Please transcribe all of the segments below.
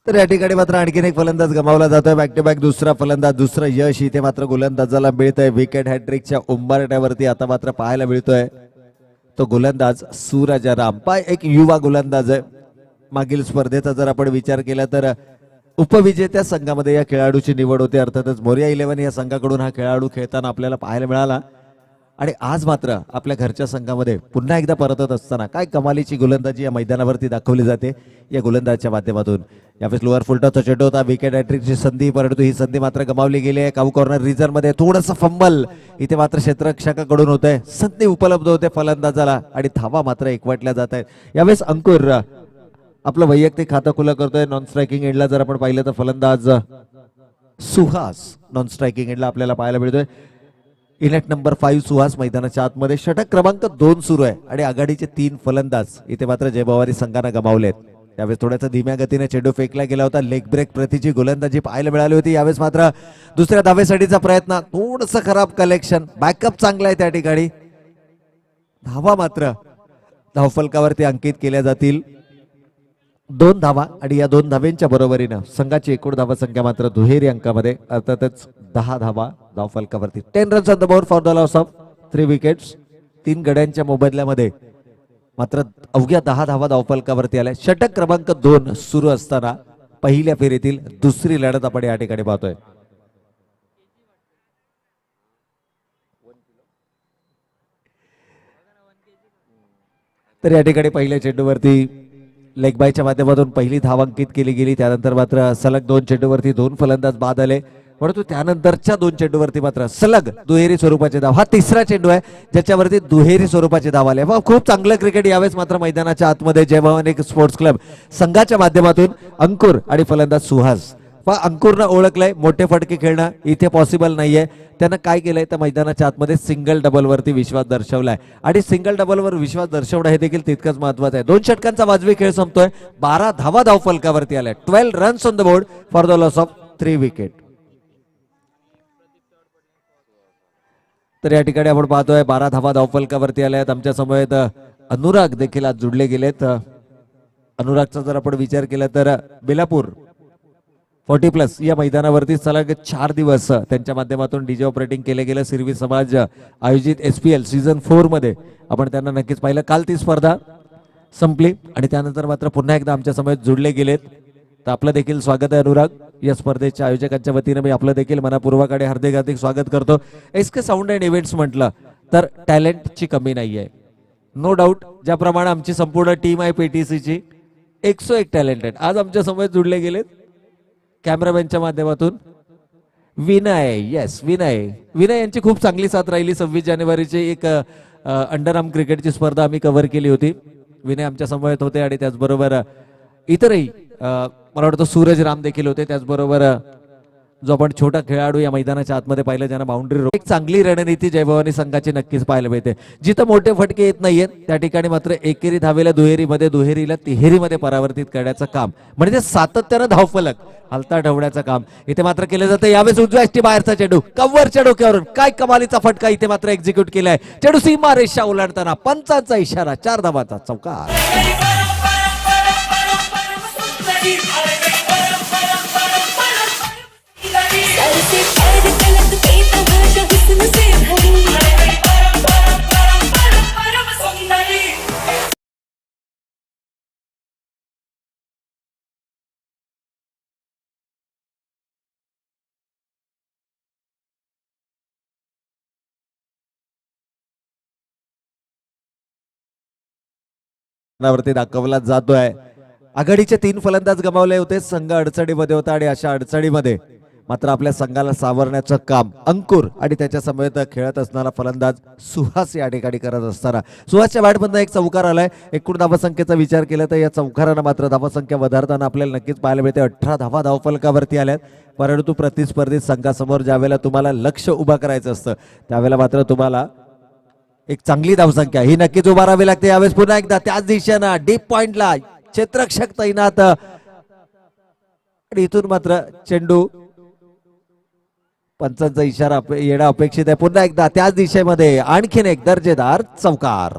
तर या ठिकाणी मात्र आणखीन एक फलंदाज गमावला जातोय. बॅक टू बॅक दुसरा फलंदाज, दुसरं यश इथे मात्र गोलंदाजाला मिळतंय. विकेट हॅट्रिकच्या उंबरठ्यावरती आता मात्र पाहायला मिळतोय तो गोलंदाज सूरज रामपाय. एक युवा गोलंदाज आहे. मागील स्पर्धेचा जर आपण विचार केला तर उपविजेत्या संघामध्ये या खेळाडूची निवड होते. अर्थातच मोरिया 11 या संघाकडून हा खेळाडू खेळताना आपल्याला पाहायला मिळाला आणि आज मात्र आपल्या घरच्या संघामध्ये पुन्हा एकदा परतत असताना काय कमालीची गोलंदाजी या मैदानावरती दाखवली जाते या गोलंदाजाच्या माध्यमातून. यावेळेस लोअर फुलटॉसचा चेंडू होता. विकेट हॅट्रिकची संधी, परंतु ही संधी मात्र गमावली गेली आहे. काऊ कॉर्नर रिझन मध्ये थोडंसं फंबल इथे मात्र क्षेत्ररक्षकाकडून होत आहे. संधी उपलब्ध होते फलंदाजाला आणि धावा मात्र एकवटल्या जात आहेत. यावेळेस अंकुर आपलं वैयक्तिक खातं खुलं करतोय. नॉन स्ट्रायकिंग एंडला जर आपण पाहिलं तर फलंदाज सुहास नॉन स्ट्रायकिंग एंडला आपल्याला पाहायला मिळतोय. इनेट नंबर 5 सुहास मैदानाच्या आतमध्ये. षटक क्रमांक 2 सुरू आहे आणि आघाडीचे 3 फलंदाज इथे मात्र जयभवानी संघानं गमावलेत. त्यावेळेस थोड्याचा धीम्या गतीने चेंडू फेकला गेला होता. लेग ब्रेक प्रतीची गोलंदाजी पाहायला मिळाली होती. यावेळेस मात्र दुसऱ्या धावेसाठीचा प्रयत्न, थोडंसं खराब कलेक्शन. बॅकअप चांगला आहे त्या ठिकाणी. धावा मात्र धावफलकावरती अंकित केल्या जातील 2 धावा आणि या 2 धाव्यांच्या बरोबरीनं संघाची एकूण धावा संख्या मात्र दुहेरी अंकामध्ये, अर्थातच 10 धावा धावफलकावरती. 10 runs on the board for the loss of 3 wickets. 3 गड्यांच्या मोबदल्यामध्ये मात्र अवघ्या 10 धावा धावफलकावरती आल्या. षटक क्रमांक 2 सुरू असताना पहिल्या फेरीतील दुसरी लढत आपण या ठिकाणी पाहतोय. तर या ठिकाणी पहिल्या चेंडूवरती लेग बायच्या माध्यमातून पहिली धाव अंकित केली गेली. त्यानंतर मात्र सलग 2 चेंडूवरती 2 फलंदाज बाद आले, परंतु त्यानंतरच्या 2 चेंडूवरती मात्र सलग दुहेरी स्वरूपाचे धाव. हा तिसरा चेंडू आहे ज्याच्यावरती दुहेरी स्वरूपाचे धाव आले. खूप चांगलं क्रिकेट यावेळेस मात्र मैदानाच्या आतमध्ये जयभवानी स्पोर्ट्स क्लब संघाच्या माध्यमातून अंकुर आणि फलंदाज सुहास. अंकुरनं ओळखलंय मोठे फटके खेळणं इथे पॉसिबल नाहीये. त्यानं काय केलंय तर मैदानाच्या आतमध्ये सिंगल डबल वरती विश्वास दर्शवलाय आणि सिंगल डबल वर विश्वास दर्शवणं हे देखील तितकंच महत्वाचं आहे. 2 षटकांचा वाजवी खेळ संपतोय. 12 धावा धावफलकावरती आल्या. 12 runs on the board for the loss of 3 wicket. तर या ठिकाणी आपण पाहतोय 12 धावा धावफलकावरती आल्या आहेत. आमच्या समवेत अनुराग देखील आज जुडले गेलेत. अनुरागचा जर आपण विचार केला तर बेलापूर 40+ या मैदानावरती सलग 4 दिवस त्यांच्या माध्यमातून डीजे ऑपरेटिंग केले गेलं. सिरवी समाज आयोजित SPL सीझन 4 मध्ये आपण त्यांना नक्कीच पाहिलं. काल ती स्पर्धा संपली आणि त्यानंतर मात्र पुन्हा एकदा आमच्या समोर जुडले गेलेत. तर आपलं देखील स्वागत आहे अनुराग. या स्पर्धेच्या आयोजकांच्या वतीने मी आपलं देखील मनापूर्वक आणि हार्दिक स्वागत करतो. SK साऊंड अँड इव्हेंट्स म्हटलं तर टॅलेंटची कमी नाही आहे, नो डाऊट. ज्याप्रमाणे आमची संपूर्ण टीम आहे PTCची 101 टॅलेंटेड आज आमच्या समोर जुडले गेलेत. कॅमेरामॅनच्या माध्यमातून विनय, येस विनय यांची खूप चांगली साथ राहिली. 26 जानेवारीची एक अंडरआर्म क्रिकेटची स्पर्धा आम्ही कव्हर केली होती. विनय आमच्या समवेत होते आणि त्याचबरोबर इतरही मला वाटतं सूरज राम देखील होते. त्याचबरोबर जो आपण छोटा खेळाडू या मैदानाच्या आतमध्ये पाहिलं ज्यांना बाउंड्री, एक चांगली रणनीती जयभवानी संघाची नक्कीच पाहायला मिळते. जिथं मोठे फटके येत नाहीयेत त्या ठिकाणी मात्र एकेरी धावेला दुहेरीमध्ये, दुहेरीला तिहेरीमध्ये परावर्तित करण्याचं काम, म्हणजे सातत्यानं धावफलक हलता ठेवण्याचं काम इथे मात्र केलं जातं. यावेळेस उजव्या एष्टी बाहेरचा चेंडू कव्हरच्या डोक्यावरून काय कमालीचा फटका इथे मात्र एक्झिक्यूट केलाय. चेंडू सीमा रेषा ओलांडताना पंचांचा इशारा, 4 धावाचा चौकार. वरती दाखवला जातोय. आघाडीचे 3 फलंदाज गमावले होते. संघ अडचणीमध्ये होता आणि अशा अडचणीमध्ये मात्र आपल्या संघाला सावरण्याचं काम अंकुर आणि त्याच्या समवेत खेळत असणारा फलंदाज सुहास या ठिकाणी करत असताना सुहासच्या बॅटमधून एक चौकार आलाय. एकूण धावसंख्येचा विचार केला तर या चौकारानं मात्र धावसंख्या वधारताना आपल्याला नक्कीच पाहायला मिळते. 18 धावा धावफलकावरती आल्यात. परंतु प्रतिस्पर्धित संघासमोर ज्यावेळेला तुम्हाला लक्ष उभा करायचं असतं त्यावेळेला मात्र तुम्हाला एक चांगली धावसंख्या ही नक्कीच उभारावी लागते. यावेळेस पुन्हा एकदा त्याच दिशेनं डीप पॉइंटला क्षेत्ररक्षक तैनात आणि इथून मात्र चेंडू पंचांचा इशारा येणं अपेक्षित आहे. पुन्हा एकदा त्याच दिशेमध्ये आणखीन एक दर्जेदार चौकार.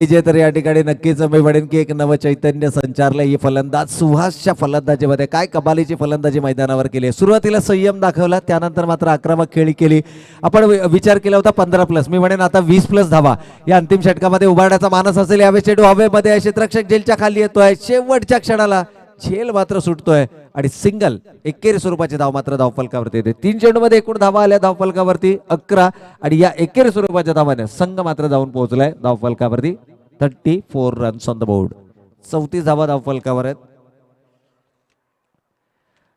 जे तर या ठिकाणी नक्कीच मी म्हणेन की एक नव चैतन्य संचारलंय. ही फलंदाज सुहासच्या फलंदाजीमध्ये काय कमालीची फलंदाजी मैदानावर केली. सुरुवातीला संयम दाखवला, त्यानंतर मात्र आक्रमक खेळी केली. आपण विचार केला होता 15+, मी म्हणेन आता 20+ धावा या अंतिम षटकामध्ये उभारण्याचा मानस असेल. यावेळी चेंडू हवेमध्ये आहे, क्षेत्ररक्षक झेलच्या खाली येतोय, शेवटच्या क्षणाला झेल मात्र सुटतोय आणि सिंगल एकेरी स्वरूपाची धाव मात्र धावफलकावरती येते. 3 चेंडूमध्ये एकूण धावा आल्या धावफलकावरती 11 आणि या एकेरी स्वरूपाच्या धावाने संघ मात्र जाऊन पोहोचलाय धावफलकावरती 34 रन्स ऑन द बोर्ड. 34 धावा धावफलकावर आहेत.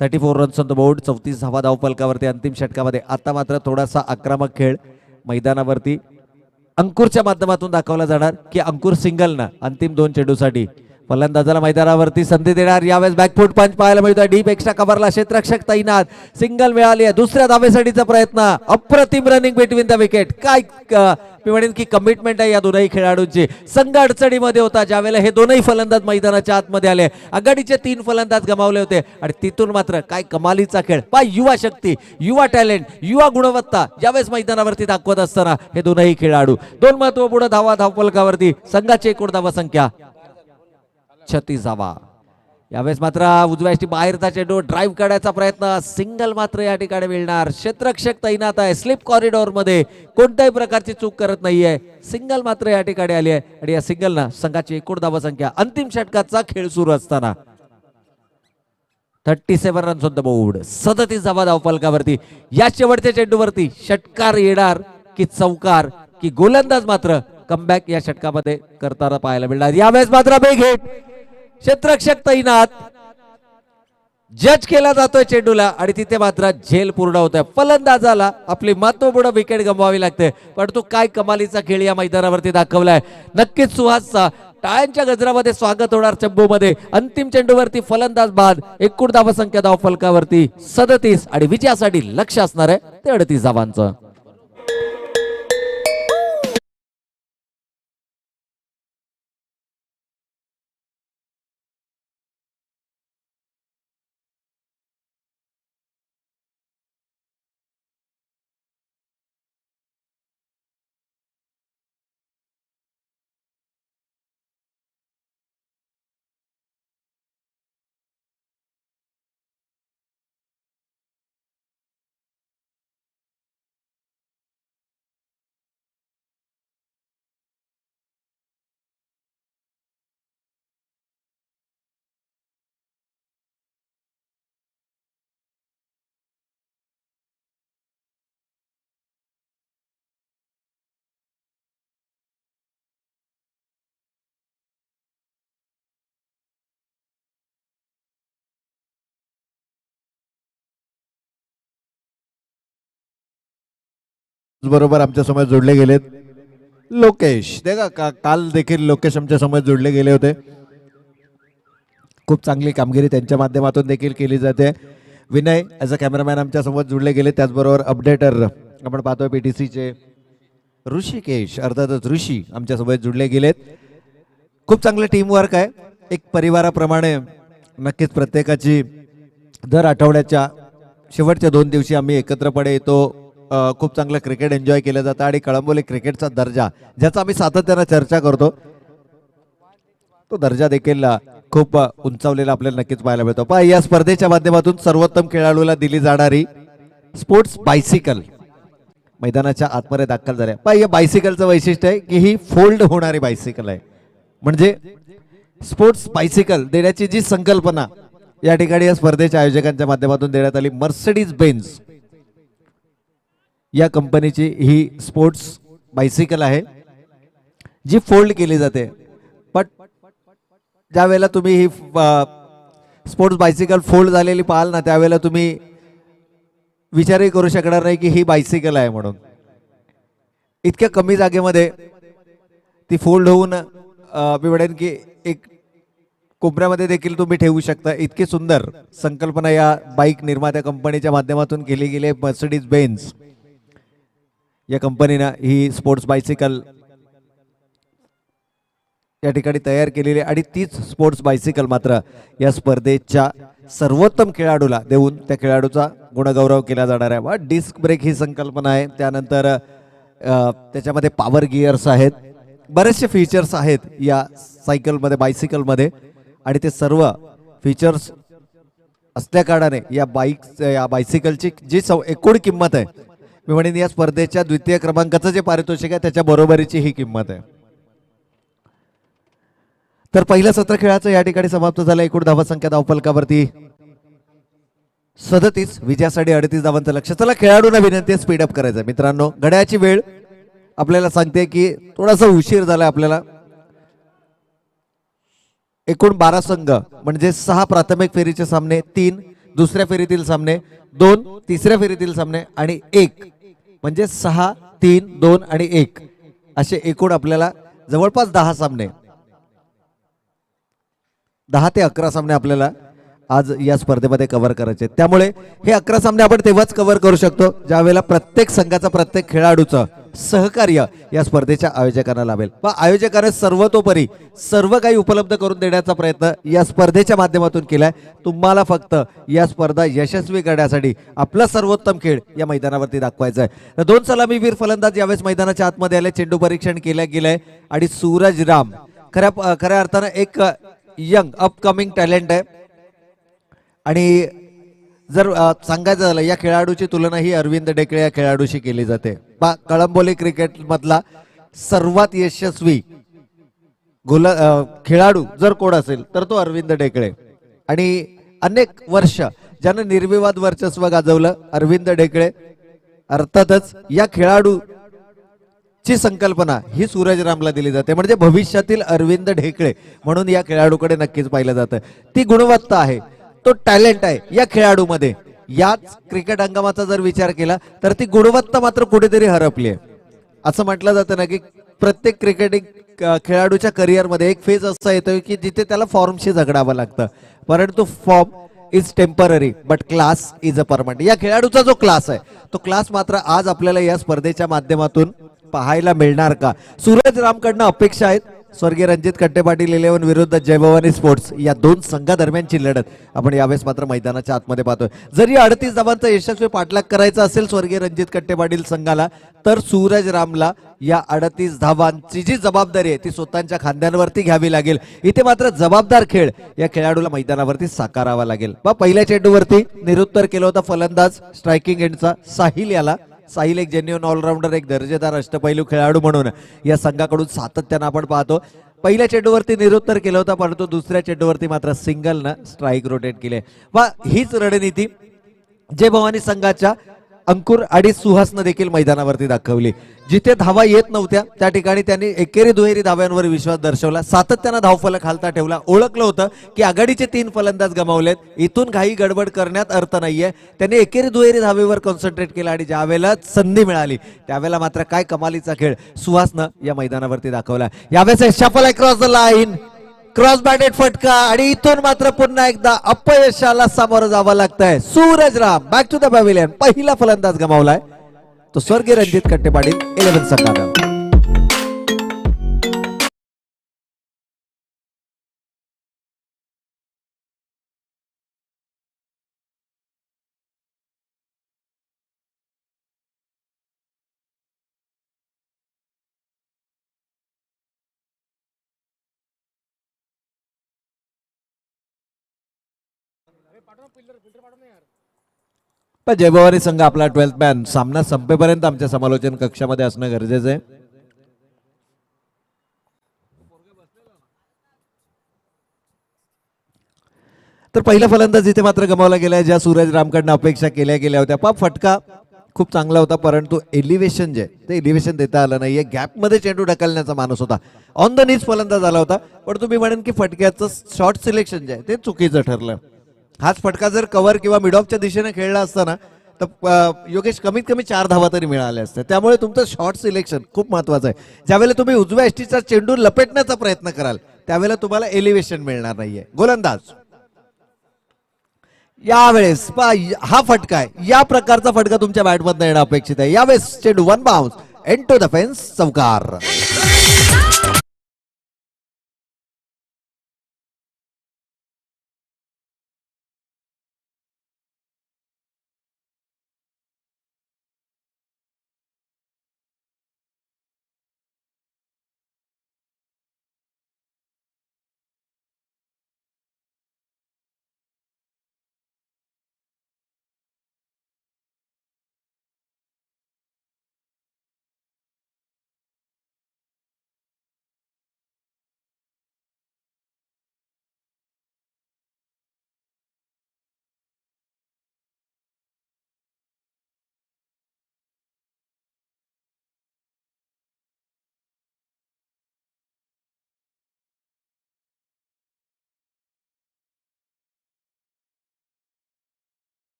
34 रन्स ऑन द बोर्ड, 34 धावा धावफलकावरती अंतिम षटकामध्ये. आता मात्र थोडासा आक्रमक खेळ मैदानावरती अंकुरच्या माध्यमातून दाखवला जाणार की अंकुर सिंगलना अंतिम 2 चेंडूसाठी फलंदाजाला मैदानावरती संधी देणार. यावेळेस बॅकफूट पंच पाहायला मिळतोय. डीप एक्स्ट्रा कव्हरला क्षेत्ररक्षक तैनात. सिंगल मिळाली आहे. दुसऱ्या धावेसाठीचा प्रयत्न. अप्रतिम रनिंग बिटवीन द विकेट. काय मी म्हणेन की कमिटमेंट आहे या दोनही खेळाडूंची. संघ अडचणीमध्ये होता ज्यावेळेला हे दोनही फलंदाज मैदानाच्या आतमध्ये आले. आघाडीचे 3 फलंदाज गमावले होते आणि तिथून मात्र काय कमालीचा खेळ. पाय युवा शक्ती, युवा टॅलेंट, युवा गुणवत्ता ज्यावेळेस मैदानावरती दाखवत असताना हे दोनही खेळाडू 2 महत्वपूर्ण धावा धावफलकावरती. संघाची एकूण धावा संख्या 36 धावा. यावेळेस मात्र उजव्याची बाहेरचा चेंडू ड्राईव्ह करण्याचा प्रयत्न. सिंगल मात्र या ठिकाणी मिळणार. क्षेत्ररक्षक तैनात आहे. स्लिप कॉरिडॉर मध्ये कोणत्याही प्रकारची चूक करत नाहीये. सिंगल मात्र या ठिकाणी आली आहे आणि या सिंगलना संघाची एकूण धावा संख्या अंतिम षटकाचा खेळ सुरू असताना 37 रन्स ऑन द बोर्ड. 37 धावा धावफलकावरती. या शेवटच्या चेंडूवरती षटकार येणार की चौकार की गोलंदाज मात्र कमबॅक या षटकामध्ये करताना पाहायला मिळणार. यावेळेस मात्र बिग हिट. क्षेत्ररक्षक तैनात. जज केला जातोय चेंडूला आणि तिथे मात्र झेल पूर्ण होत आहे. फलंदाजाला आपली महत्वपूर्ण विकेट गमवावी लागते. पण तो काय कमालीचा खेळ या मैदानावरती दाखवलाय. नक्कीच सुहासचा टाळ्यांच्या गजरामध्ये स्वागत होणार चंबूमध्ये. अंतिम चेंडूवरती फलंदाज बाद. एकूण धावसंख्या धावफलकावरती 37 आणि विजयासाठी लक्ष असणार आहे ते 38 धावांचं. बरोबर आमच्या समोर जोडले गेलेत लोकेश. देखा काल देखील लोकेश आमच्या समोर जोडले गेले होते. खूप चांगली कामगिरी त्यांच्या माध्यमातून देखील केली जाते. विनय ॲज अ कॅमेरामॅन आमच्या समोर जोडले गेले. त्याचबरोबर अपडेटर आपण पाहतोय PTCचे ऋषिकेश अर्थातच ऋषी आमच्या सोबत जोडले गेलेत. खूप चांगलं टीम वर्क आहे. एक परिवाराप्रमाणे नक्कीच प्रत्येकाची दर आठवड्याच्या शेवटच्या 2 दिवशी आम्ही एकत्रपणे येतो. खूप चांगलं क्रिकेट एन्जॉय केलं जातं आणि कळंबोली क्रिकेटचा दर्जा ज्याचा आम्ही सातत्यानं चर्चा करतो तो दर्जा देखील खूप उंचावलेला आपल्याला नक्कीच पाहायला मिळतो. पण या स्पर्धेच्या माध्यमातून सर्वोत्तम खेळाडूला दिली जाणारी स्पोर्ट्स बायसिकल मैदानाच्या आतमध्ये दाखल झाल्या. पण या बायसिकलचं वैशिष्ट्य आहे की ही फोल्ड होणारी बायसिकल आहे. म्हणजे स्पोर्ट्स बायसिकल देण्याची जी संकल्पना या ठिकाणी या स्पर्धेच्या आयोजकांच्या माध्यमातून देण्यात आली. मर्सिडीज बेन्झ या कंपनीची ही स्पोर्ट्स बायसिकल आहे जी फोल्ड केली जाते. पण ज्या वेळेला तुम्ही ही स्पोर्ट्स बायसिकल फोल्ड झालेली पाहाल ना त्यावेळेला तुम्ही विचारही करू शकणार नाही की ही बायसिकल आहे म्हणून. इतक्या कमी जागेमध्ये ती फोल्ड होऊन मी म्हणेन की एक कोपऱ्यामध्ये देखील तुम्ही ठेवू शकता. इतकी सुंदर संकल्पना या बाईक निर्मात्या कंपनीच्या माध्यमातून केली गेली. मर्सिडीज बेन्झ या कंपनीनं ही स्पोर्ट्स बायसिकल या ठिकाणी तयार केलेली आणि तीच स्पोर्ट्स बायसिकल मात्र या स्पर्धेच्या सर्वोत्तम खेळाडूला देऊन त्या खेळाडूचा गुणगौरव केला जाणार आहे. डिस्क ब्रेक ही संकल्पना आहे. त्यानंतर त्याच्यामध्ये पॉवर गिअर्स आहेत बरेचसे फीचर्स आहेत या सायकलमध्ये, बायसिकलमध्ये, आणि ते सर्व फीचर्स असल्या कारणाने या बायसिकलची जी एकूण किंमत आहे, मी म्हणेन या स्पर्धेच्या द्वितीय क्रमांकाचं जे पारितोषिक आहे त्याच्या बरोबरीची ही किंमत आहे. तर पहिलं सत्र खेळाचं या ठिकाणी समाप्त झालं. एकूण धावा संख्या धावफलकावरती 37, विजयासाठी 38 धावांचं लक्ष. चला खेळाडूंना विनंती आहे स्पीडअप करायचं मित्रांनो. घड्याळाची वेळ आपल्याला सांगते की थोडासा उशीर झाला आपल्याला. एकूण 12 संघ म्हणजे 6 प्राथमिक फेरीचे सामने, 3 दुसऱ्या फेरीतील सामने, 2 तिसऱ्या फेरीतील सामने आणि 1 म्हणजे 6, 3, 2 आणि 1 असे एकूण आपल्याला जवळपास 10 सामने, 10 ते 11 सामने आपल्याला आज या स्पर्धेमध्ये कव्हर करायचे. त्यामुळे हे 11 सामने आपण तेव्हाच कव्हर करू शकतो ज्यावेळेला प्रत्येक संघाचा, प्रत्येक खेळाडूचं सहकार्य या स्पर्धेच्या आयोजकांना लाभेल. व आयोजकांनी सर्वतोपरी सर्व काही उपलब्ध करून देण्याचा प्रयत्न या स्पर्धेच्या माध्यमातून केलाय. तुम्हाला फक्त या स्पर्धा यशस्वी करण्यासाठी आपला सर्वोत्तम खेळ या मैदानावरती दाखवायचा आहे. 2 सलामीवीर फलंदाज यावेळेस मैदानाच्या आतमध्ये आले. चेंडू परीक्षण केलं गेलंय आणि सूरज राम खऱ्या अर्थानं एक यंग अपकमिंग टॅलेंट आहे. आणि जर सांगायचं झालं या खेळाडूची तुलना ही अरविंद डेकळे या खेळाडूशी केली जाते. कळंबोली क्रिकेट मधला सर्वात यशस्वी खेळाडू जर कोण असेल तर तो अरविंद डेकळे. आणि अनेक वर्ष ज्यानं निर्विवाद वर्चस्व गाजवलं अरविंद डेकळे. अर्थातच या खेळाडू ची संकल्पना ही सूरज रामला दिली जाते. म्हणजे भविष्यातील अरविंद ढेकळे म्हणून या खेळाडूकडे नक्कीच पाहिलं जातं. ती गुणवत्ता आहे, तो टॅलेंट आहे या खेळाडूमध्ये. याच क्रिकेट हंगामाचा जर विचार केला तर ती गुणवत्ता मात्र कुठेतरी हरपली आहे. असं म्हटलं जातं ना की प्रत्येक क्रिकेटिंग खेळाडूच्या करिअरमध्ये एक फेज असा येतोय की जिथे त्याला फॉर्मशी झगडावं लागतं, परंतु form is temporary but class is a permanent. या खेळाडूचा जो क्लास आहे तो क्लास मात्र आज आपल्याला या स्पर्धेच्या माध्यमातून पाहायला मिळणार का? सूरज रामकडनं अपेक्षा आहेत. स्वर्गीय रणजित कट्टे पाटील 11 विरुद्ध जय भवानी स्पोर्ट्स या 2 संघादरम्यानची लढत आपण यावेळेस मात्र मैदानाच्या आतमध्ये पाहतोय. जरी 38 धावांचा यशस्वी पाठलाग करायचा असेल स्वर्गीय रणजित कट्टे पाटील संघाला, तर सूरज रामला या 38 धावांची जी जबाबदारी आहे ती स्वतःच्या खांद्यांवरती घ्यावी लागेल. इथे मात्र जबाबदार खेळ या खेळाडूला मैदानावरती साकारावा लागेल. पहिल्या चेंडूवरती निरुत्तर केलं होतं फलंदाज स्ट्रायकिंग एंडचा साहिल याला. साहिल एक जेन्युइन ऑलराऊंडर, एक दर्जेदार अष्टपैलू खेळाडू म्हणून या संघाकडून सातत्यानं आपण पाहतो. पहिल्या चेंडूवरती निरुत्तर केलं होतं, परंतु दुसऱ्या चेंडूवरती मात्र सिंगलनं स्ट्राईक रोटेट केले. वा हीच रणनीती जय भवानी संघाच्या अंकुर आणि सुहासनं देखील मैदानावरती दाखवली. जिथे धावा येत नव्हत्या त्या ठिकाणी त्यांनी एकेरी दुहेरी धाव्यांवर विश्वास दर्शवला. सातत्यानं धावफलक हालता ठेवला. ओळखलं होतं की आघाडीचे 3 फलंदाज गमावलेत, इथून घाई गडबड करण्यात अर्थ नाहीये. त्यांनी एकेरी दुहेरी धावेवर कॉन्सन्ट्रेट केला आणि ज्यावेळेला संधी मिळाली त्यावेळेला मात्र काय कमालीचा खेळ सुहासनं या मैदानावरती दाखवला. यावेळेस shuffle cross the line, cross batted फटका आणि इथून मात्र पुन्हा एकदा अपयशाला सामोरं जावं लागतंय. Suraj Ram back to the pavilion. पहिला फलंदाज गमावलाय तो स्वर्गीय रणजित कट्टे पाटील 11 संघाचा. पण जय भवानी संघ आपला 12th मॅन सामना संपेपर्यंत आमच्या समालोचन कक्षामध्ये असणं गरजेचं आहे. तर पहिला फलंदाज इथे मात्र गमावला गेलाय ज्या सूरज रामकडनं अपेक्षा केल्या गेल्या होत्या. फटका खूप चांगला होता, परंतु एलिव्हेशन जे ते एलिव्हेशन देता आलं नाहीये. गॅपमध्ये चेंडू ढकलण्याचा माणूस होता. ऑन द नीज फलंदाज आला होता, पण तुम्ही म्हणेन की फटक्याचं शॉर्ट सिलेक्शन जे आहे ते चुकीचं ठरलं. हाच फटका जर कव्हर किंवा मिड ऑफच्या दिशेने खेळला असता ना तर योगेश कमीत कमी 4 धावा तरी मिळाल्या असत्या. त्यामुळे तुमचं शॉर्ट सिलेक्शन खूप महत्वाचं आहे. ज्यावेळेला तुम्ही उजव्या एसटीचा चेंडू लपेटण्याचा प्रयत्न कराल त्यावेळेला तुम्हाला एलिव्हेशन मिळणार नाहीये. गोलंदाज यावेळेस हा फटका आहे, या प्रकारचा फटका तुमच्या बॅटमधनं येणं अपेक्षित आहे. यावेळेस चेंडू 1 bounce and to the fence, चौकार.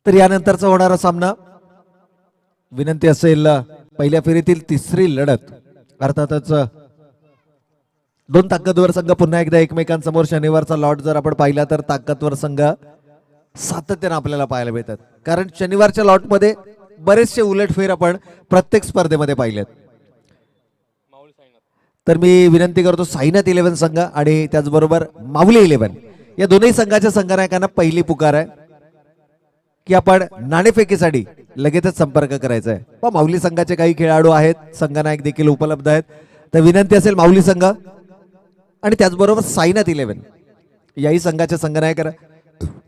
तर यानंतरचा होणारा सामना विनंती असेल पहिल्या फेरीतील तिसरी लढत अर्थातच दोन ताकदवर संघ पुन्हा एकदा एकमेकांसमोर शनिवारचा लॉट जर आपण पाहिला तर ताकदवर संघ सातत्याने आपल्याला पाहायला मिळतात कारण शनिवारच्या लॉटमध्ये बरेचसे उलटफेर आपण प्रत्येक स्पर्धेमध्ये पाहिलेत. तर मी विनंती करतो साईनाथ 11 संघ आणि त्याचबरोबर माऊली 11 या दोन्ही संघाच्या संघनायकांना पहिली पुकार आहे की आपण नाणेफेकीसाठी लगेचच संपर्क करायचा आहे. पण माऊली संघाचे काही खेळाडू आहेत संघनायक देखील उपलब्ध आहेत तर विनंती असेल माऊली संघ आणि त्याचबरोबर साईनाथ 11 याही संघाच्या संघनायक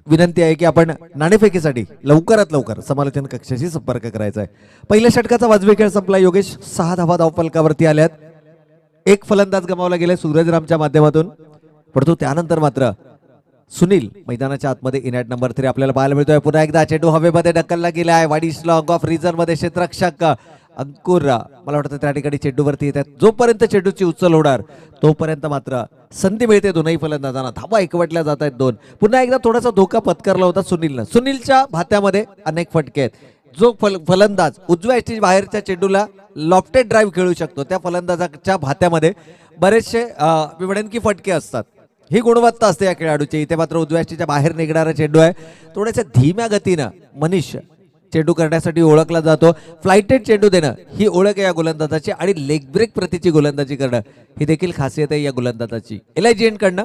विनंती आहे की आपण नाणेफेकीसाठी लवकरात लवकर समालोचन कक्षाशी संपर्क करायचा आहे. पहिल्या षटकाचा वाजवी खेळ संपला. योगेश 6 धावा धावफलकावरती आल्यात. एक फलंदाज गमावला गेला सूरजरामच्या माध्यमातून परंतु त्यानंतर मात्र सुनील मैदानाच्या आतमध्ये इनॅट नंबर 3 आपल्याला पाहायला मिळतोय. पुन्हा एकदा चेंडू हवेमध्ये ढकलला गेला आहे. वाडी स्लॉग ऑफ रिझन मध्ये क्षेत्ररक्षक अंकुर मला वाटतं त्या ठिकाणी चेंडूवरती येतात. जोपर्यंत चेंडूची उचल होणार तोपर्यंत मात्र संधी मिळते दोनही फलंदाजांना. धावा एकवटल्या जात आहेत दोन. पुन्हा एकदा थोडासा धोका पत्करला होता सुनीलनं. सुनीलच्या भात्यामध्ये अनेक फटके आहेत. जो फलंदाज उजव्या एसटी बाहेरच्या चेंडूला लॉफ्टेड ड्राईव्ह खेळू शकतो त्या फलंदाजाच्या भात्यामध्ये बरेचसे मी म्हणेन की फटके असतात. ही गुणवत्ता असते या खेळाडूची. इथे मात्र उजव्या एसटीच्या बाहेर निघणारा चेंडू आहे. थोड्याशा धीम्या गतीनं मनीष चेंडू करण्यासाठी ओळखला जातो. फ्लाइटेड चेंडू देणं ही ओळख आहे या गोलंदाजाची आणि लेग ब्रेक प्रतीची गोलंदाजी करणं ही देखील खासियत आहे या गोलंदाजाची. एलायजीएन कडनं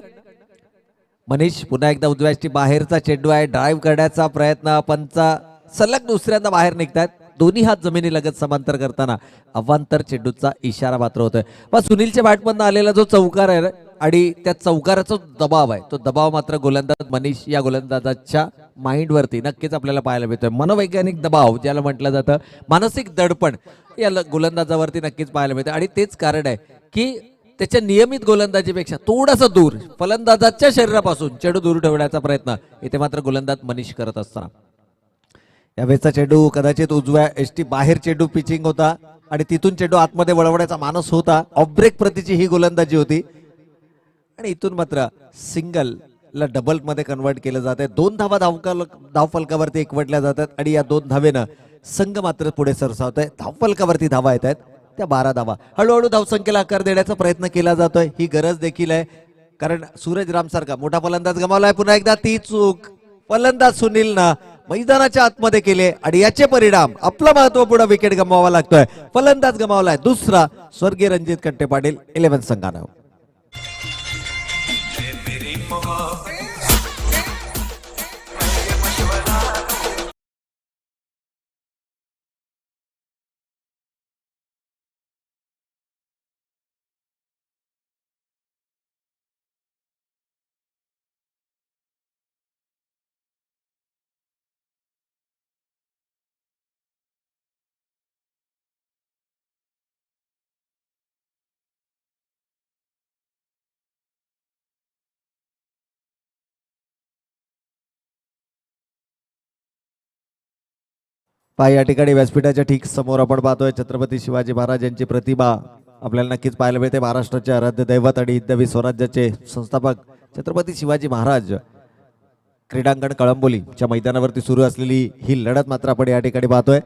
मनीष पुन्हा एकदा उजव्या एसटी बाहेरचा चेंडू आहे. ड्राईव्ह करण्याचा प्रयत्न पंचा सलग दुसऱ्यांदा बाहेर निघतात. दोन्ही हात जमिनी लगत समांतर करताना अवांतर चेंडूचा इशारा मात्र होतोय. पण सुनीलच्या बॅटमधनं आलेला जो चौकार आहे आणि त्या चौकाराचा दबाव आहे तो दबाव मात्र गोलंदाज मनीष या गोलंदाजाच्या माइंडवरती नक्कीच आपल्याला पाहायला मिळतोय. मनोवैज्ञानिक दबाव ज्याला म्हटलं जातं मानसिक दडपण या गोलंदाजावरती नक्कीच पाहायला मिळतं आणि तेच कारण आहे की त्याच्या नियमित गोलंदाजीपेक्षा थोडासा दूर फलंदाजाच्या शरीरापासून चेंडू दूर ठेवण्याचा प्रयत्न इथे मात्र गोलंदाज मनीष करत असताना यावेळेचा चेंडू कदाचित उजव्या एसटी बाहेर चेंडू पिचिंग होता आणि तिथून चेंडू आतमध्ये वळवण्याचा मानस होता. ऑफ ब्रेक प्रतीची ही गोलंदाजी होती आणि इथून मात्र सिंगल ला डबल मध्ये कन्वर्ट केलं जात आहे. 2 धावा धावफलकावरती एकवटल्या जातात आणि या 2 धावेनं संघ मात्र पुढे सरसावत आहे. धावफलकावरती धावा येत आहेत त्या 12 धावा. हळूहळू धावसंख्येला आकार देण्याचा प्रयत्न केला जातोय. ही गरज देखील आहे कारण सूरजराम सारखा मोठा फलंदाज गमावलाय. पुन्हा एकदा ती चूक फलंदाज सुनीलनं मैदानाच्या आतमध्ये केले आणि याचे परिणाम आपला महत्वपूर्ण विकेट गमावावा लागतोय. फलंदाज गमावलाय दुसरा स्वर्गीय रणजित कंटे पाटील 11 संघानं. या ठिकाणी व्यासपीठाच्या ठीक समोर आपण पाहतोय छत्रपती शिवाजी महाराज यांची प्रतिभा आपल्याला नक्कीच पाहायला मिळते. महाराष्ट्राचे आराध्य दैवत आणि हिंदवी स्वराज्याचे संस्थापक छत्रपती शिवाजी महाराज क्रीडांगण कळंबोलीच्या मैदानावरती सुरू असलेली ही लढत मात्र आपण या ठिकाणी पाहतोय.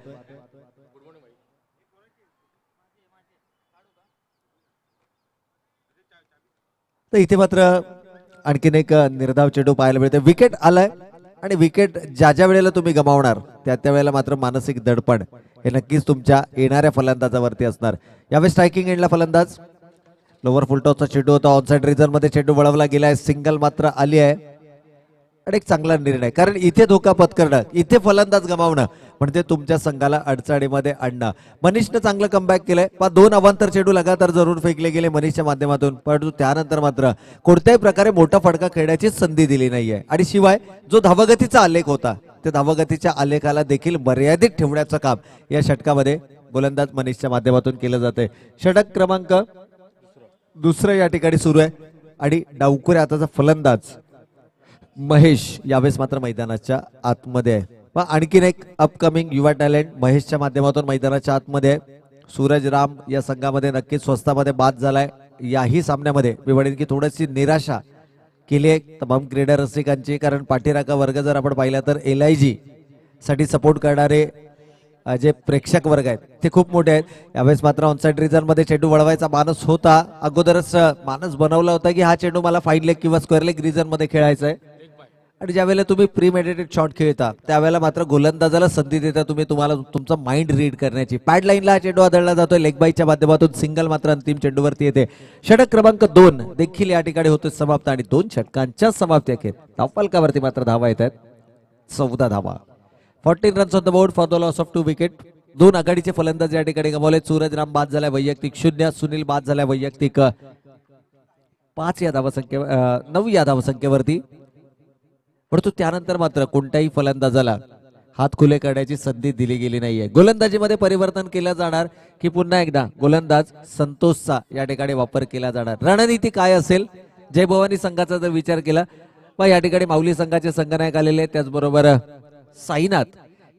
तर इथे मात्र आणखीन एक निर्धाव चेंडू पाहायला मिळते. विकेट आलाय आणि विकेट ज्या वेळेला तुम्ही गमावणार त्या वेळेला मात्र मानसिक दडपण हे नक्कीच तुमच्या येणाऱ्या फलंदाजावरती असणार. यावेळी स्ट्रायकिंग एंडला फलंदाज लोअर फुलटॉसचा चेंडू होता. ऑनसाइड रिझन मध्ये चेंडू वळवला गेलाय. सिंगल मात्र आली आहे आणि एक चांगला निर्णय कारण इथे धोका पत्करणं इथे फलंदाज गमावणं म्हणजे तुमच्या संघाला अडचणीमध्ये आणणं. मनीषनं चांगलं कमबॅक केलंय. 2 अवांतर चेंडू लगातार जरूर फेकले गेले मनीषच्या माध्यमातून परंतु त्यानंतर मात्र कोणत्याही प्रकारे मोठा फटका खेळण्याची संधी दिली नाहीये आणि शिवाय जो धावगतीचा आलेख होता त्या धावगतीच्या आलेखाला देखील मर्यादित ठेवण्याचं काम या षटकामध्ये गोलंदाज मनीषच्या माध्यमातून केलं जाते. षटक क्रमांक 2 या ठिकाणी सुरू आहे आणि डावखुरे आताचा फलंदाज महेश यावेळेस मात्र मैदानाच्या आतमध्ये आहे. आणखीन एक अपकमिंग युवा टॅलेंट महेशच्या माध्यमातून मैदानाच्या आतमध्ये सूरज राम या संघामध्ये नक्कीच स्वस्तामध्ये बाद झालाय. याही सामन्यामध्ये मी म्हणेन की थोडीशी निराशा केली आहे तमाम क्रीडा रसिकांची कारण पाठीराखा वर्ग जर आपण पाहिला तर LIG साठी सपोर्ट करणारे जे प्रेक्षक वर्ग आहेत ते खूप मोठे आहेत. यावेळेस मात्र ऑनसाइड रिझन मध्ये चेंडू वळवायचा मानस होता. अगोदरच मानस बनवला होता की हा चेंडू मला फाईन लेग किंवा स्क्वेअर लेग रिझन मध्ये खेळायचा आहे. आणि ज्या वेळेला तुम्ही प्रीमेडिटेड शॉट खेळता त्यावेळेला मात्र गोलंदाजाला संधी देता तुम्ही तुम्हाला तुमचा माइंड रीड करण्याची. पॅड लाईनला हा चेंडू आदळला जातोय लेग बाईच्या माध्यमातून. सिंगल मात्र अंतिम चेंडूवरती येते. षटक क्रमांक 2 देखील या ठिकाणी होतो समाप्त आणि 2 षटकांच्या समाप्ती अखेर धावफलकावरती मात्र धावा येत आहेत 14 धावा. 14 runs on the board for the loss of 2 wicket. 2 आघाडीचे फलंदाज या ठिकाणी गमावले. सूरज राम बाद झालाय वैयक्तिक 0. सुनील बाद झालाय वैयक्तिक 5 या धावसंख्ये 9 या धावसंख्येवरती. परंतु त्यानंतर मात्र कोणत्याही फलंदाजाला हात खुले करण्याची संधी दिली गेली नाहीये. गोलंदाजीमध्ये परिवर्तन केलं जाणार की पुन्हा एकदा गोलंदाज संतोषचा या ठिकाणी वापर केला जाणार. रणनीती काय असेल जय भवानी संघाचा जर विचार केला व या ठिकाणी माऊली संघाचे संघनायक आलेले त्याचबरोबर साईनाथ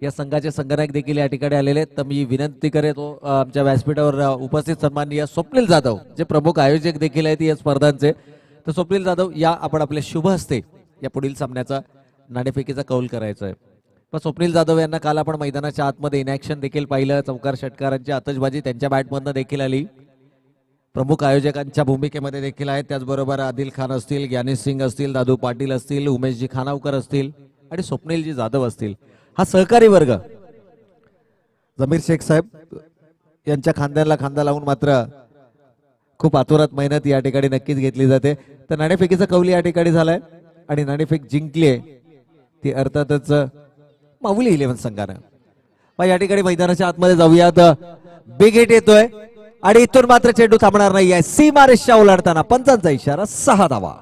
या संघाचे संघनायक देखील या ठिकाणी आलेले. तर मी विनंती करतो आमच्या व्यासपीठावर उपस्थित सन्माननीय स्वप्नील जाधव जे प्रमुख आयोजक देखील आहेत या स्पर्धांचे. तर स्वप्नील जाधव या आपण आपल्या शुभ हस्ते या पुढील सामन्याचा नाणेफेकीचा कौल करायचा आहे. पण स्वप्नील जाधव यांना काल आपण मैदानाच्या आतमध्ये इनॅक्शन देखील पाहिलं. चौकार षटकारांची आतषबाजी त्यांच्या बॅटमधनं देखील आली. प्रमुख आयोजकांच्या भूमिकेमध्ये देखील आहेत. त्याचबरोबर आदिल खान असतील, ज्ञानेश सिंग असतील, दादू पाटील असतील, उमेशजी खानावकर असतील आणि स्वप्नीलजी जाधव असतील. हा सहकारी वर्ग जमीर शेख साहेब यांच्या खांद्याला खांदा लावून मात्र खूप आतुरात मेहनत या ठिकाणी नक्कीच घेतली जाते. तर नाणेफेकीचा कौल या ठिकाणी झालाय आणि नाणेफेक जिंकली ती अर्थातच माऊली 11 संघानं. पण या ठिकाणी मैदानाच्या आतमध्ये जाऊयात. बिग हिट येतोय आणि इथून मात्र चेंडू थांबणार नाहीये. सीमा रेषा ओलांडताना पंचांचा इशारा 6 धावा.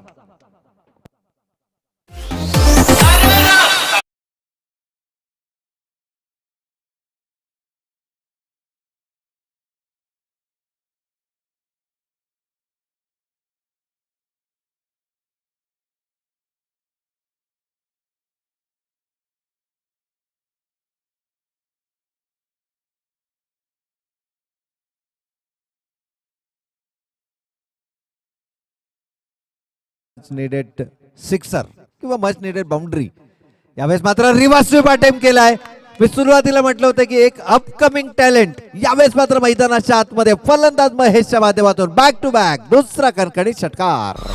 नीडेड सिक्सर किंवा मच नीडेड बाउंड्री. यावेळेस मात्र रिव्हर्स स्वीप अटेम्प्ट केलाय. मी सुरुवातीला म्हटलं होतं की एक अपकमिंग टॅलेंट. यावेळेस मात्र मैदानाच्या आतमध्ये फलंदाज महेशच्या माध्यमातून बॅक टू बॅक दुसरा कणखणीत षटकार.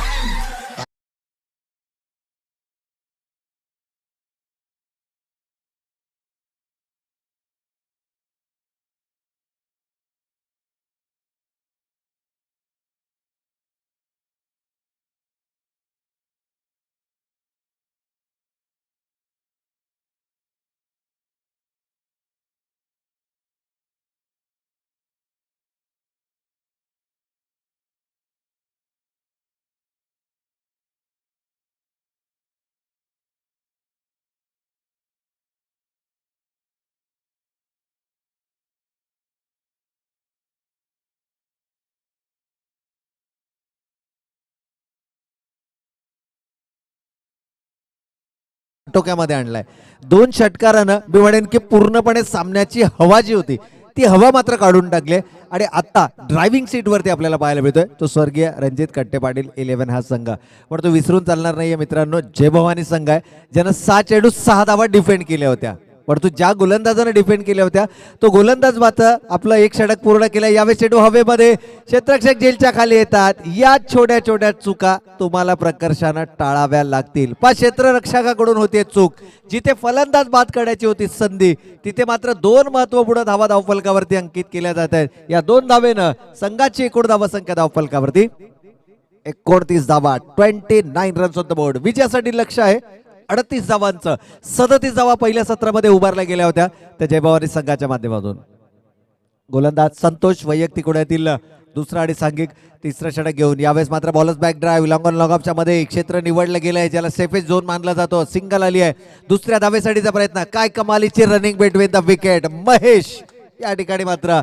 टोक्यामध्ये आणलाय 2 षटकारानं. मी म्हणेन की पूर्णपणे सामन्याची हवा जी होती ती हवा मात्र काढून टाकले. आणि आता ड्रायव्हिंग सीट वरती आपल्याला पाहायला मिळतोय तो स्वर्गीय रणजित कट्टे पाटील 11 हा संघ. पण तो विसरून चालणार नाहीये मित्रांनो. जय भवानी संघ आहे ज्यानं 6 चेंडू 6 धावा डिफेंड केल्या होत्या. परंतु ज्या गोलंदाजाने डिफेंड केल्या होत्या तो गोलंदाज मात्र आपलं एक षटक पूर्ण केलं. यावेळी चेंडू हवेमध्ये क्षेत्ररक्षक जेलच्या खाली येतात. या छोट्या छोट्या चुका तुम्हाला प्रकर्षानं टाळाव्या लागतील. क्षेत्ररक्षकाकडून होते चूक. जिथे फलंदाज बाद करण्याची होती संधी तिथे मात्र 2 महत्वपूर्ण धावा धावफलकावरती अंकित केल्या जात आहेत. या 2 धावेनं संघाची एकूण धावसंख्या धावफलकावरती 29 धावा 29 रन्स ऑन द बोर्ड. विजयासाठी लक्ष आहे 38 धावांचं. 37 धावा पहिल्या सत्रामध्ये उभारल्या गेल्या होत्या त्या जयभवानी संघाच्या माध्यमातून. गोलंदाज संतोष वैयक्तिक उड्यातील दुसरा आणि सांघिक तिसरा षटक घेऊन. यावेळेस मात्र bowlers back drive long on long ऑफच्या मध्ये क्षेत्र निवडलं गेलं आहे ज्याला सेफेस्ट झोन मानला जातो. सिंगल आली आहे. दुसऱ्या धावेसाठीचा प्रयत्न. काय कमालीची running between the wicket. Mahesh या ठिकाणी मात्र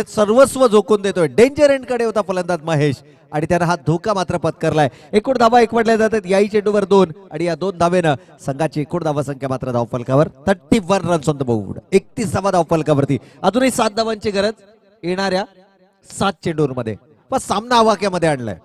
सर्वस्व झोकून देतोय. डेंजर एंड कडे होता फलंदाज महेश आणि त्यानं हा धोका मात्र पत्करलाय. एकूण धावा एकवटल्या जातात. याही चेंडूवर 2 आणि या 2 धावेनं संघाची एकूण धावा संख्या मात्र धावफलकावर 31 रन्स ऑन द बोर्ड. 31 धावा धावफलकावरती. अजूनही 7 धावांची गरज येणाऱ्या 7 चेंडूंमध्ये. पण सामना आवाक्यामध्ये आणलाय.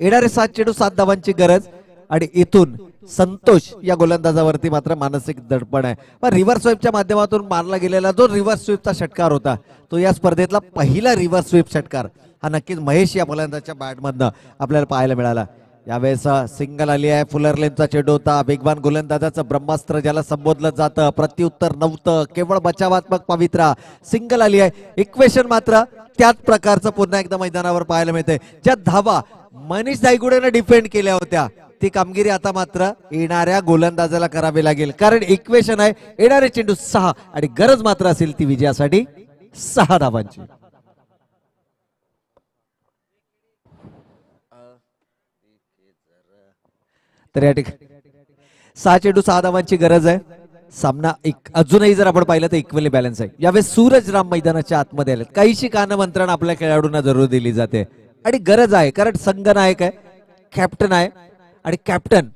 येणारे 7 चेंडू 7 धावांची गरज आणि इथून संतोष या गोलंदाजावरती मात्र मानसिक दडपण आहे. पण रिव्हर्स स्वीपच्या माध्यमातून मारला गेलेला जो रिव्हर्स स्वीपचा षटकार होता तो या स्पर्धेतला पहिला रिव्हर्स स्वीप षटकार हा नक्कीच महेश या फलंदाजाच्या बॅटमधनं आपल्याला पाहायला मिळाला. यावेळेस सिंगल आली आहे. फुलर लेनचा चेंडू होता. वेगवान गोलंदाजाचं ब्रह्मास्त्र ज्याला संबोधलं जातं. प्रत्युत्तर नव्हतं, केवळ बचावात्मक पवित्रा. सिंगल आली आहे. इक्वेशन मात्र त्याच प्रकारचं पुन्हा एकदा मैदानावर पाहायला मिळते. ज्या धावा मनीष धायगुडेने डिफेंड केल्या होत्या ती कामगिरी आता मात्र येणाऱ्या गोलंदाजाला करावी लागेल, कारण इक्वेशन आहे येणारे चेंडू 6 आणि गरज मात्र असेल ती विजयासाठी 6 धावांची. तर या ठिकाणी 6 चेंडू 6 धावांची गरज आहे. सामना अजूनही जर आपण पाहिलं तर इक्वली बॅलन्स आहे. यावेळेस सूरज राम मैदानाच्या आतमध्ये आले. काहीशी कानमंत्रण आपल्या खेळाडूंना जरूर दिली जाते आणि गरज आहे, कारण संघनायक आहे, कॅप्टन आहे आणि कॅप्टन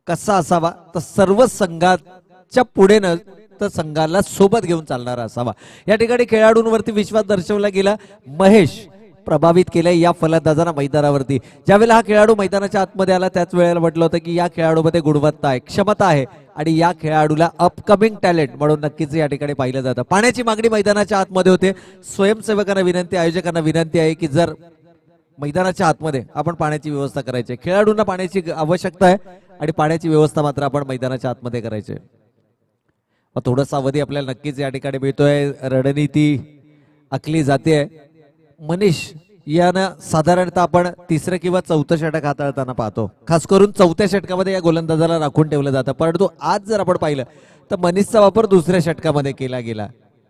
कसा असावा तर सर्व संघाच्या पुढे न तर संघाला सोबत घेऊन चालणारा असावा. या ठिकाणी खेळाडूंवरती विश्वास दर्शवला गेला. महेश प्रभावित केलंय या फलंदाजांना मैदानावरती. ज्यावेळेला हा खेळाडू मैदानाच्या आतमध्ये आला त्याच वेळेला म्हटलं होतं की या खेळाडूमध्ये गुणवत्ता आहे, क्षमता आहे आणि या खेळाडूला अपकमिंग टॅलेंट म्हणून नक्कीच या ठिकाणी पाहिलं जातं. पाण्याची मागणी मैदानाच्या आतमध्ये होते. स्वयंसेवकांना विनंती, आयोजकांना विनंती आहे की जर मैदानाच्या आतमध्ये आपण पाण्याची व्यवस्था करायची, खेळाडूंना पाण्याची आवश्यकता आहे आणि पाण्याची व्यवस्था मात्र आपण मैदानाच्या आतमध्ये करायची. थोडासा अवधी आपल्याला नक्कीच या ठिकाणी मिळतोय. रणनीती आखली जाते. मनीष यानं साधारणतः आपण तिसरं किंवा चौथं षटक हाताळताना पाहतो. खास करून चौथ्या षटकामध्ये या गोलंदाजाला राखून ठेवलं जातं, परंतु आज जर आपण पाहिलं तर मनीषचा वापर दुसऱ्या षटकामध्ये केला गेला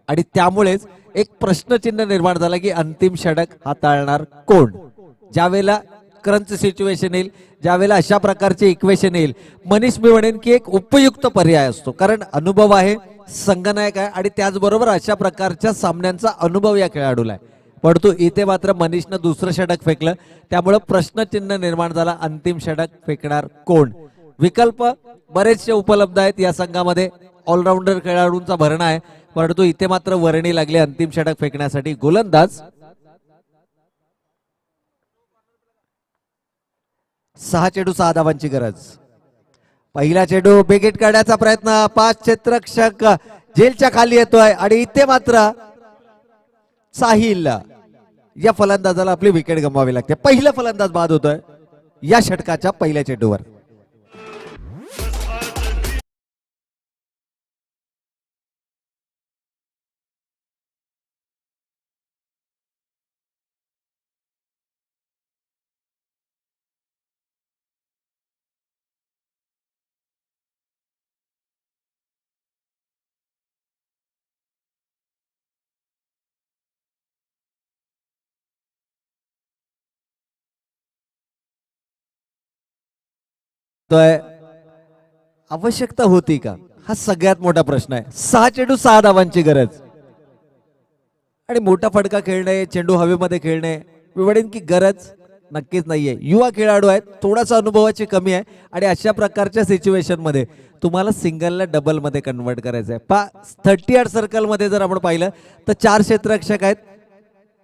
आणि त्यामुळेच एक प्रश्नचिन्ह निर्माण झाला की अंतिम षटक हाताळणार कोण. ज्यावेळेला क्रंच सिच्युएशन येईल, ज्यावेळेला अशा प्रकारचे इक्वेशन येईल, मनीष मी म्हणेन की एक उपयुक्त पर्याय असतो, कारण अनुभव आहे, संघनायक आहे आणि त्याचबरोबर अशा प्रकारच्या सामन्यांचा अनुभव या खेळाडूला आहे. परंतु इथे मात्र मनीषनं दुसरं षटक फेकलं, त्यामुळे प्रश्नचिन्ह निर्माण झाला. अंतिम षटक फेकणार कोण. विकल्प बरेचसे उपलब्ध आहेत या संघामध्ये. ऑलराऊंडर खेळाडूंचा भरणा आहे, परंतु इथे मात्र वर्णी लागली अंतिम षटक फेकण्यासाठी. गोलंदाज 6 चेंडू 6 धावांची गरज. पहिला चेंडू बेगेट काढण्याचा प्रयत्न. 5 क्षेत्ररक्षक जेलच्या खाली येतोय आणि इथे मात्र साहिल या फलंदाजाला आपली विकेट गमवावी लागते. पहिला फलंदाज बाद होतोय या षटकाच्या पहिल्या चेंडूवर. आवश्यकता होती का, हा सगळ्यात मोठा प्रश्न आहे. 6 चेंडू 6 धावांची गरज आणि मोठा फटका खेळणे, चेंडू हवेमध्ये खेळणे, मी म्हणेन की गरज नक्कीच नाहीये. युवा खेळाडू आहेत, थोडासा अनुभवाची कमी आहे आणि अशा प्रकारच्या सिच्युएशन मध्ये तुम्हाला सिंगलला डबल मध्ये कन्वर्ट करायचं आहे. 38 सर्कल मध्ये जर आपण पाहिलं तर 4 क्षेत्ररक्षक आहेत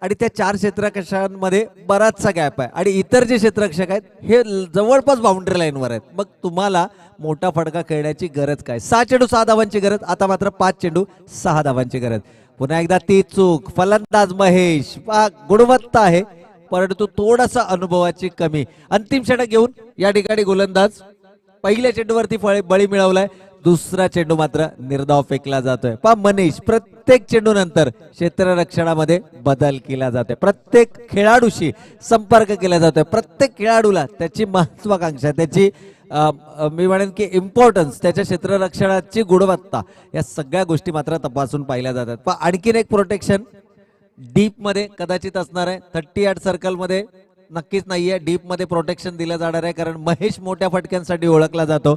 आणि त्या 4 क्षेत्ररक्षकांमध्ये बराचसा गॅप आहे आणि इतर जे क्षेत्ररक्षक आहेत हे जवळपास बाउंड्री लाईनवर आहेत. मग तुम्हाला मोठा फटका खेळण्याची गरज काय. 6 चेंडू 6 धावांची गरज. आता मात्र 5 चेंडू 6 धावांची गरज. पुन्हा एकदा ती चूक. फलंदाज महेश, गुणवत्ता आहे परंतु थोडासा अनुभवाची कमी. अंतिम षटक घेऊन या ठिकाणी गोलंदाज पहिल्या चेंडूवरती बळी मिळवलाय. दुसरा चेंडू मात्र निर्धाव फेकला जातोय. मनीष प्रत्येक चेंडू नंतर क्षेत्ररक्षणामध्ये बदल केला जातोय. प्रत्येक खेळाडूशी संपर्क केला जातोय. प्रत्येक खेळाडूला त्याची महत्वाकांक्षा, त्याची मी म्हणेन की इम्पॉर्टन्स, त्याच्या क्षेत्ररक्षणाची गुणवत्ता, या सगळ्या गोष्टी मात्र तपासून पाहिल्या जातात. पण आणखीन एक प्रोटेक्शन डीप मध्ये कदाचित असणार आहे. 38 सर्कल मध्ये नक्कीच नाहीये. डीप मध्ये प्रोटेक्शन दिलं जाणार आहे, कारण महेश मोठ्या फटक्यांसाठी ओळखला जातो.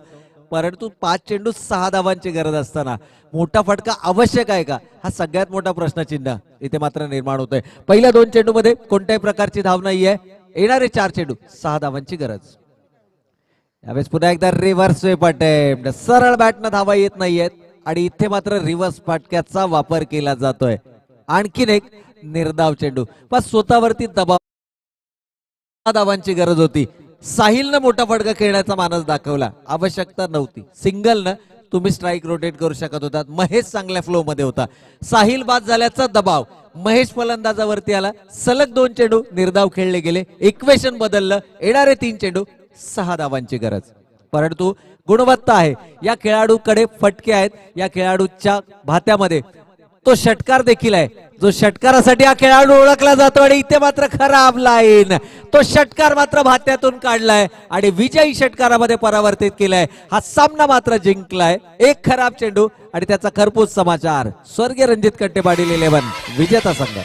परंतु 5 चेंडू 6 धावांची गरज असताना मोठा फटका आवश्यक आहे का, हा सगळ्यात मोठा प्रश्नचिन्ह इथे मात्र निर्माण होतोय. पहिल्या 2 चेंडू मध्ये कोणत्याही प्रकारची धाव नाहीये. येणारे 4 चेंडू 6 धावांची गरज. यावेळेस पुन्हा एकदा रिव्हर्स स्वीप अटेम्प्ट. सरळ बॅटनं धावा येत नाहीयेत आणि इथे मात्र रिव्हर्स फटक्याचा वापर केला जातोय. आणखीन एक निर्धाव चेंडू. पण स्वतःवरती दबाव धावांची गरज होती. साहिलनं मोठा फटका खेळण्याचा मानस दाखवला, आवश्यकता नव्हती. सिंगलनं तुम्ही स्ट्राईक रोटेट करू शकत होतात. महेश चांगल्या फ्लो मध्ये होता. साहिल बाद झाल्याचा दबाव, महेश फलंदाजावरती आला. सलग 2 चेंडू निर्धाव खेळले गेले. इक्वेशन बदललं. येणारे 3 चेंडू 6 धावांची गरज. परंतु गुणवत्ता आहे या खेळाडूकडे, फटके आहेत या खेळाडूच्या भात्यामध्ये, तो षटकार देखील आहे जो षटकारासाठी हा खेळाडू ओळखला जातो. आणि इथे मात्र खराब लाईन, तो षटकार मात्र भात्यातून काढलाय आणि विजयी षटकारामध्ये परावर्तित केलाय. हा सामना मात्र जिंकलाय. एक खराब चेंडू आणि त्याचा खरपूस समाचार. स्वर्गीय रणजित कंटे पाटील 11 विजेता संघ.